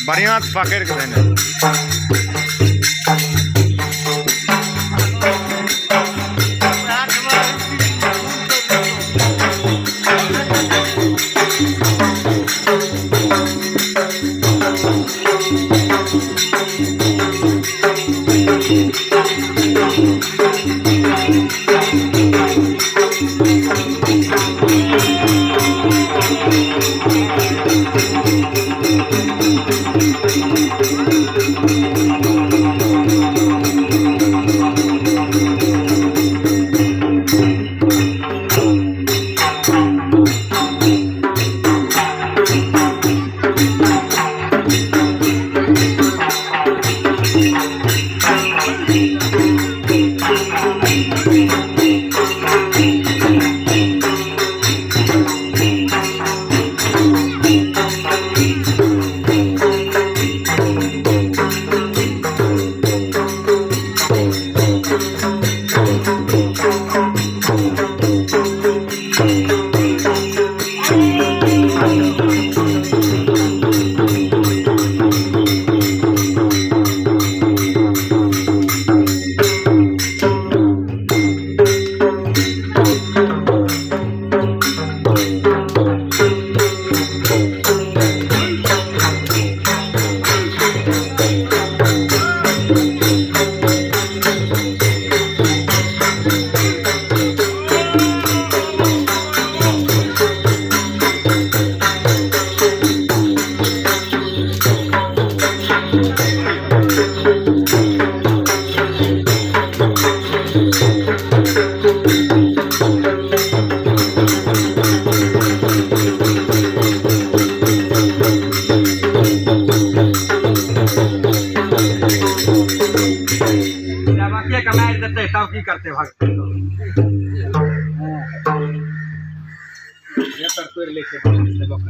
बढ़िया फाकेर के देने Thank you. की करते भाग ये करतो लेके लोक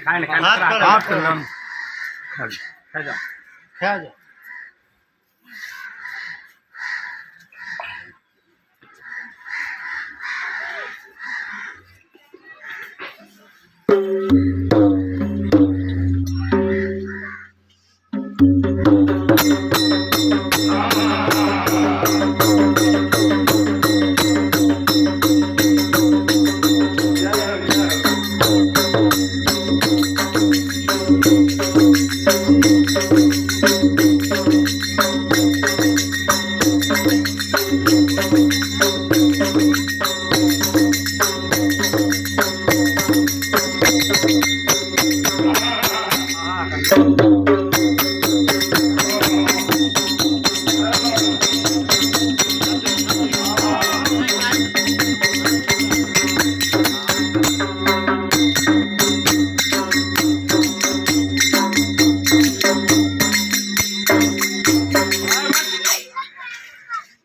खाने हाथ कर लो खा जा खा जा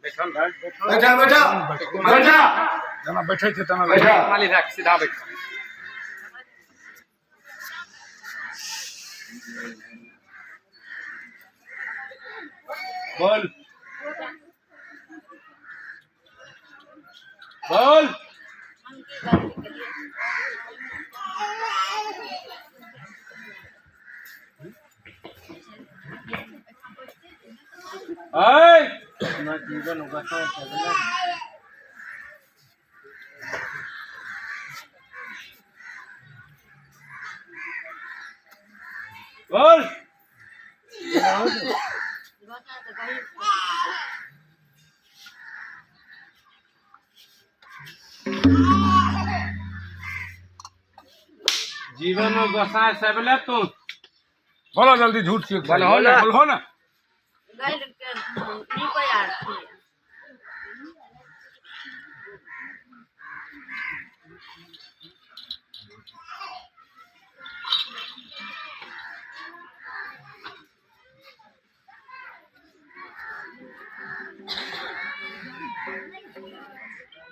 बैठा बैठा बैठा जना बैठे थे तना बैठा। माली रख सीधा बैठ बोल बोल अपना जीवन होगा तो चलेगा। बोल जीवन में बसाए सबले तू बोलो जल्दी झूठ सीख बोलो हो ना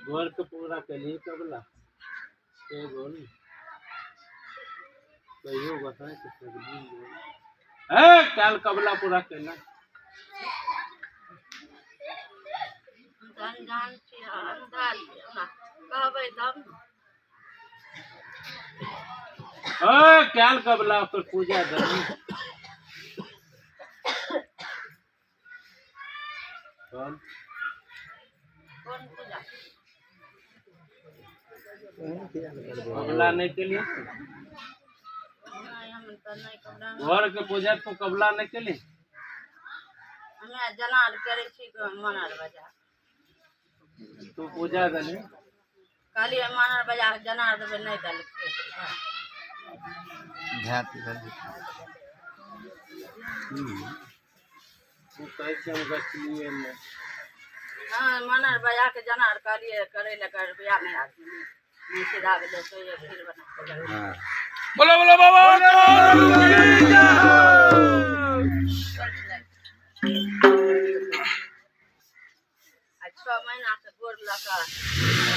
वर्क पूरा करिए कबला के बोल कहियो बताए कि सगली काल कबला पूरा करना काल कबला पर पूजा करनी कबला नहीं के लिए घर के पूजा तो कबला नहीं के लिए जनार करे छी मनार बाजार तू पूजा करे खाली मनार बाजार जनार देवे नहीं दल ध्यान कर तू कैसे हम गछलिए में हाँ मनार बाजार के जनार कालिए करे लगा बिया में आदमी सीधा गेलो तो ये फिर बना हां बोलो बोलो बाबा अच्छा महीना से गोर लगा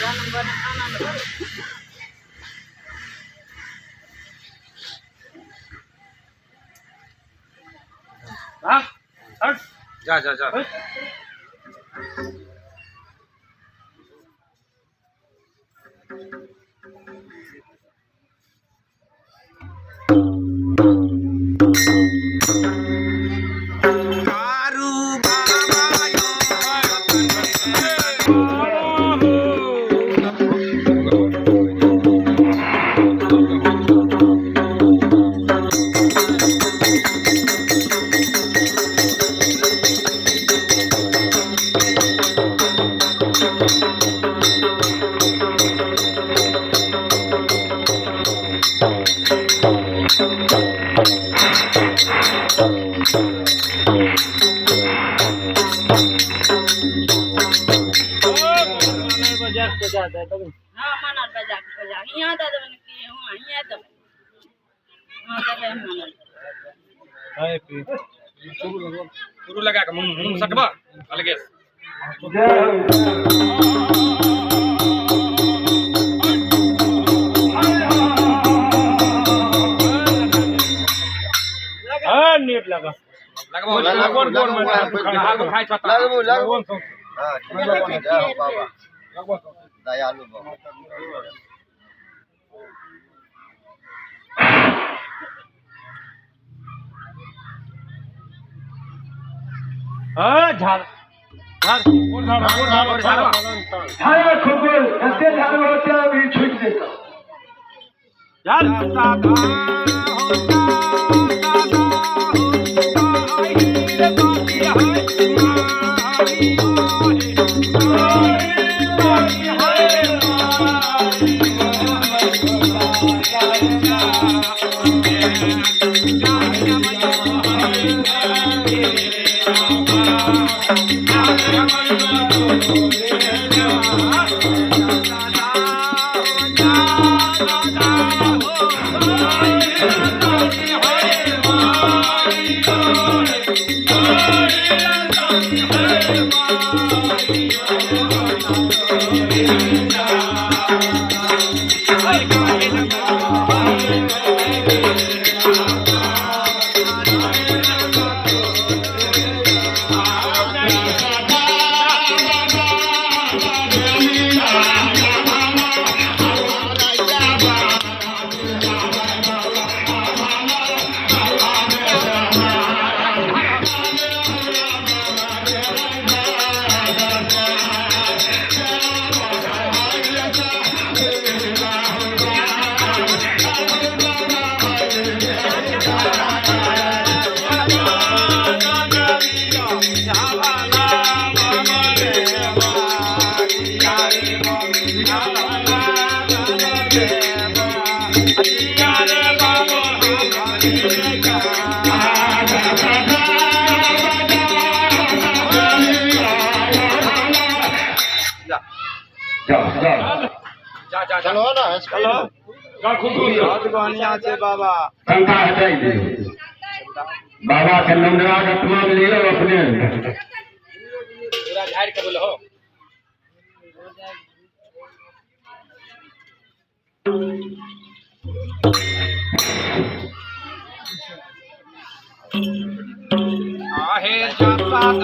जन्म बने आनंद भरे हां हट जा जा जा हाँ मनार बाजार यहाँ दे देवे की हुआ यहाँ देवे हाँ देवे मनार हाय पी शुरू लगा के मुंह सटबा अलगे हां नीट लगा लगबो लगबो खाई छता लगबो हां जय हो बाबा लगबो दयालु बाबा हां झाड़ झाड़ झाड़ छाया खुगुल ऐसे झाड़ होते अभी छूट देता Hey, चलो ना चलो बाबा शंका हटाई दे बाबा के नंदरा का तमाम ले लो अपने पूरा झाड़ के बोलो हो आहे जाता हो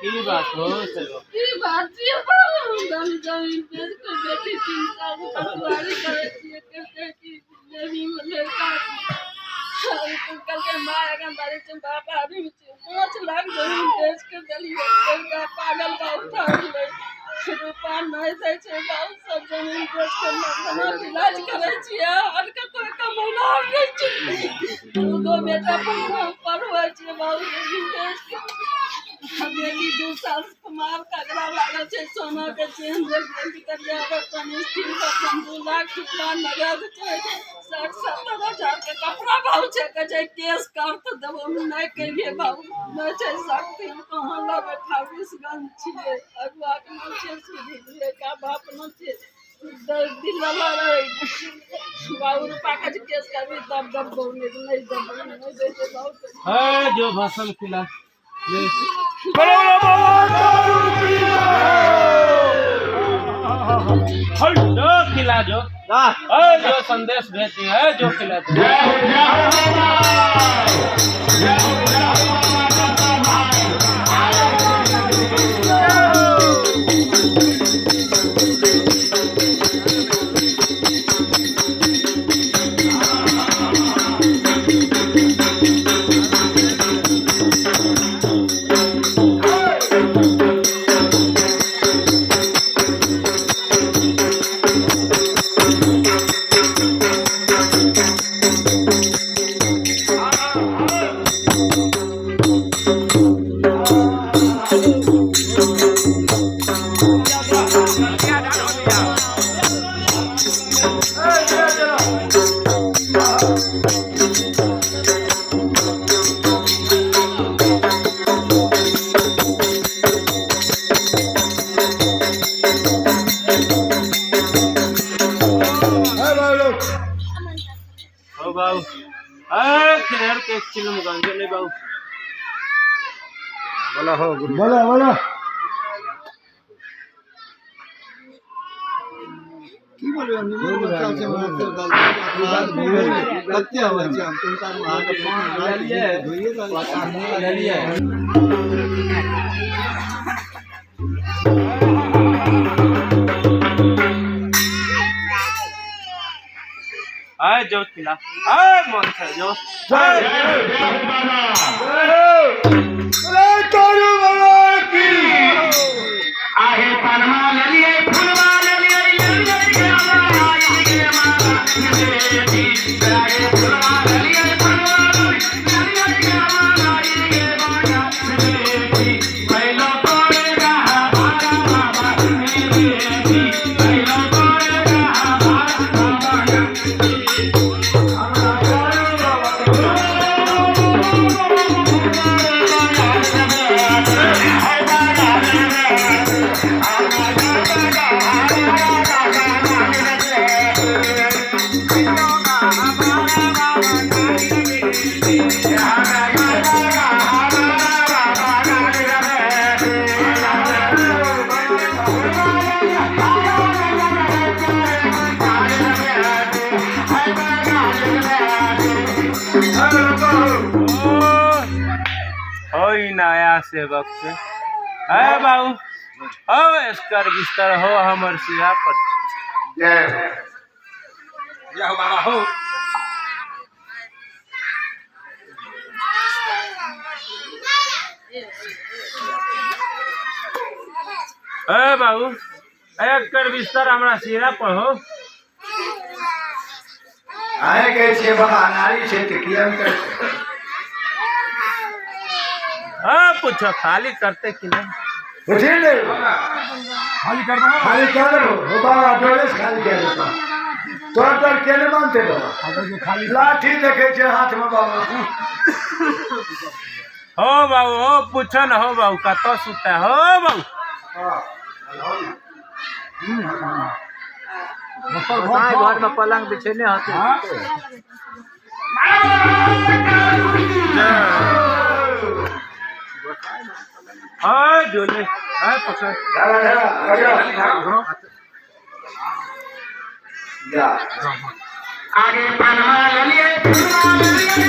की बात हो चलो की बात ये दम जमीन बेच के बेटी 3 साल पटवारी करे छिए कहते कि जमीन में लड़का कल के माया का बारे से बाप आदमी 5 लाख जमीन बेच के दलिए लड़का पागल का उठा ले रुपया नहीं दे छै बाप सब जमीन बेच के अपना इलाज करे छिए और के कोई कमौना नहीं छै दो बेटा पढ़वे छिए बाप जमीन बेच के बेटी 2 साल कुमार कगड़ा लागल छै सोना के चेन बेटी करिया बर्तन स्टील का 2 लाख रुपया नगद छै 60-70 हजार के कपड़ा भाव छै के केस करत देबो नहीं करिए बाबू नहीं छै सकती कहां लगे 28 गंज छिए अगुआ के नाम छै सुधी का बाप न छै दिल वाला रहे बाबू रुपया के केस करबी तब दब नहीं दब नहीं देते बहुत है जो भाषण खिला जो खिला जो जो संदेश भेजती है जो खिला बाबू खैर के चिल्लम गंजे नहीं बाबू बोला हो बोला बोला की बोलबे हम बच्चा से मास्टर गलती हो बच्चा हम तुम तार वहां के फोन ले लिए धोइए पता नहीं ले लिए आए जो खिला आए मन से जो आहे पनमा ले लिए फुलवा ले लिए फुलवा ले लिए पहलो तो दया सेवक से है बाबू हो एस्कर बिस्तर हो हमर सिया पर जय हो बाबा हो है बाबू एस्कर बिस्तर हमरा सिरा पर हो आए के छे बाबा नारी छे त किया कर पूछो खाली करते कि नहीं उठे ले खाली कर दो खाली कर दो वो बाबा डोले से खाली कर दो तो केने मानते बाबा खाली लाठी देखे छे हाथ में बाबा हो बाबू हो पूछो न हो बाबू कतो सुता हो बाबू घर में पलंग बिछेने होते हाँ जोले हाँ पकड़ आगे बनवा लिए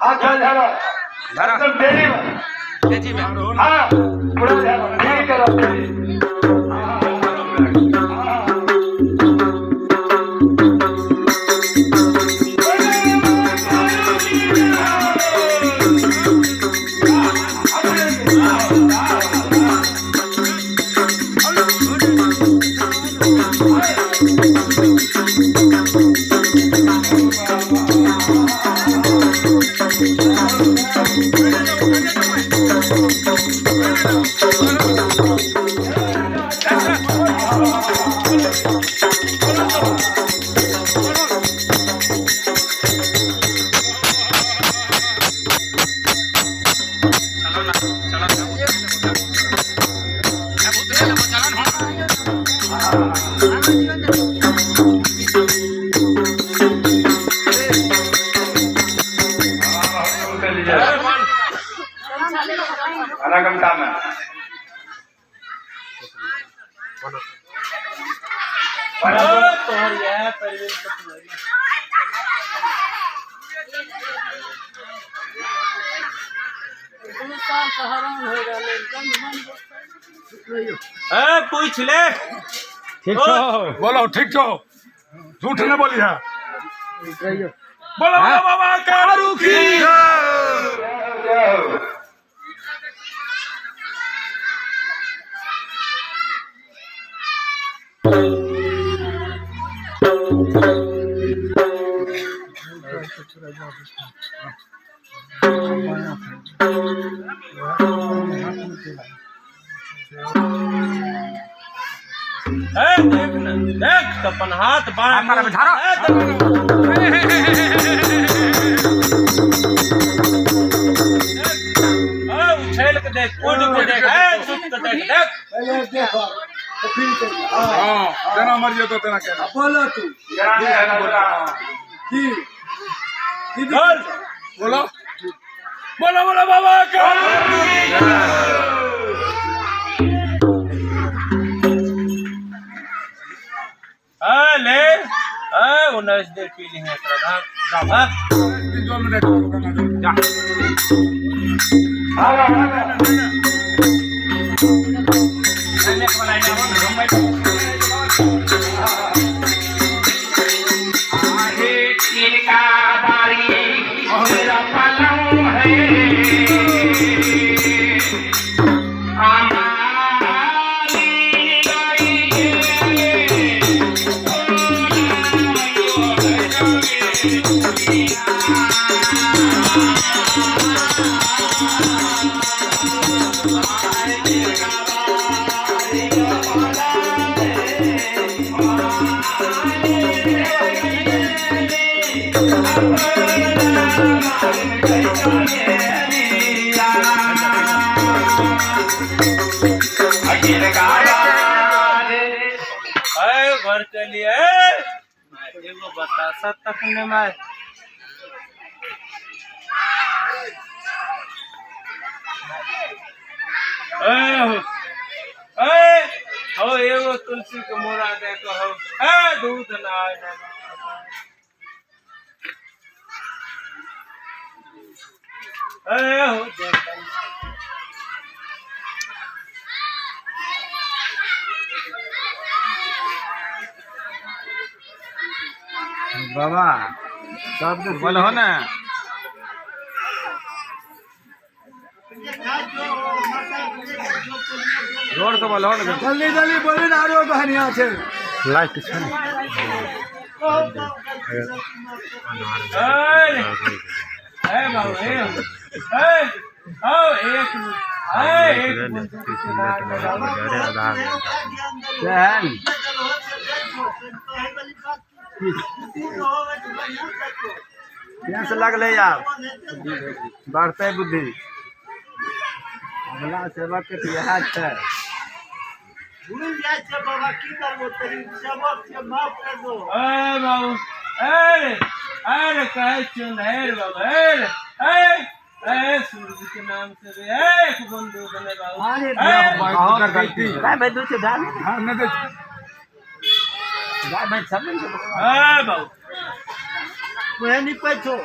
हाथ धरो एकदम तेजी में तेजी में हाँ पूरा धीरे करो आधा घंटा में तोहर यह परिवेश पूछ ले। ठीक छो बोलो ठीक छो झूठ न बोली है बोलो हाँ? बाबा कारू की देख न देख तो अपन हाथ बांध हाथ बिठारो। उछल के देख कूद के देख सुत के देख देख पहले देखो तो फिर करिए हाँ तेरा मर्जी तो तेरा कहना बोलो तू की बोल बोलो बोलो बोलो बाबा का ले 19 देर पी ली है श्रद्धा जो मिनट जा घर के लिए एगो बतासा तक ने मैं हो एगो तुलसी के मोरा दे तो हो दूध ना हो देख बाबा सब बोल हो ना रोड तो बोल हो ना जल्दी जल्दी बोली ना आरो कहानियां छे लाइट छ ना बाबू बहन केहन से लगले यार बढ़ते बुद्धि अगला सेवा के इएह छै भूल जाए छे बाबा की करबो तेरी सबक से माफ कर दो बाबू अरे कहे छो नहीं बाबू सूर्य के नाम से एक बंदूक बने बाबू बहुत गलती काय भाई दूसरे डाल हाँ नहीं तो गाय भाई सब बाबू कोई नहीं पैछो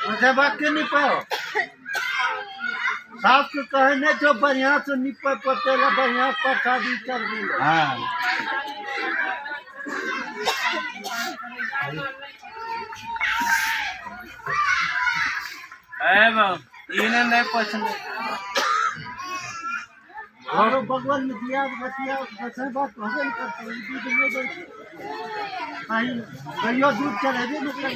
मुझे बात के नहीं पाओ साफ के कहने जो बढ़िया से निपट पतेला बढ़िया प्रसादी कर दी हां बाबू इन्हें नहीं पसंद और भगवान ने दिया बतिया वैसे बात भजन करते हैं दूध में दे नहीं भैया दूध चले दे निकले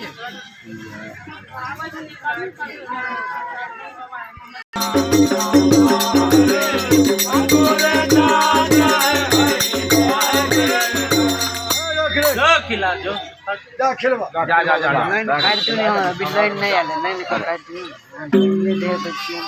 खिला जो जा खिलवा जा जा जा नहीं काट क्यों नहीं हो अभी लाइन नहीं आले नहीं निकल काट नहीं दे सकती हूं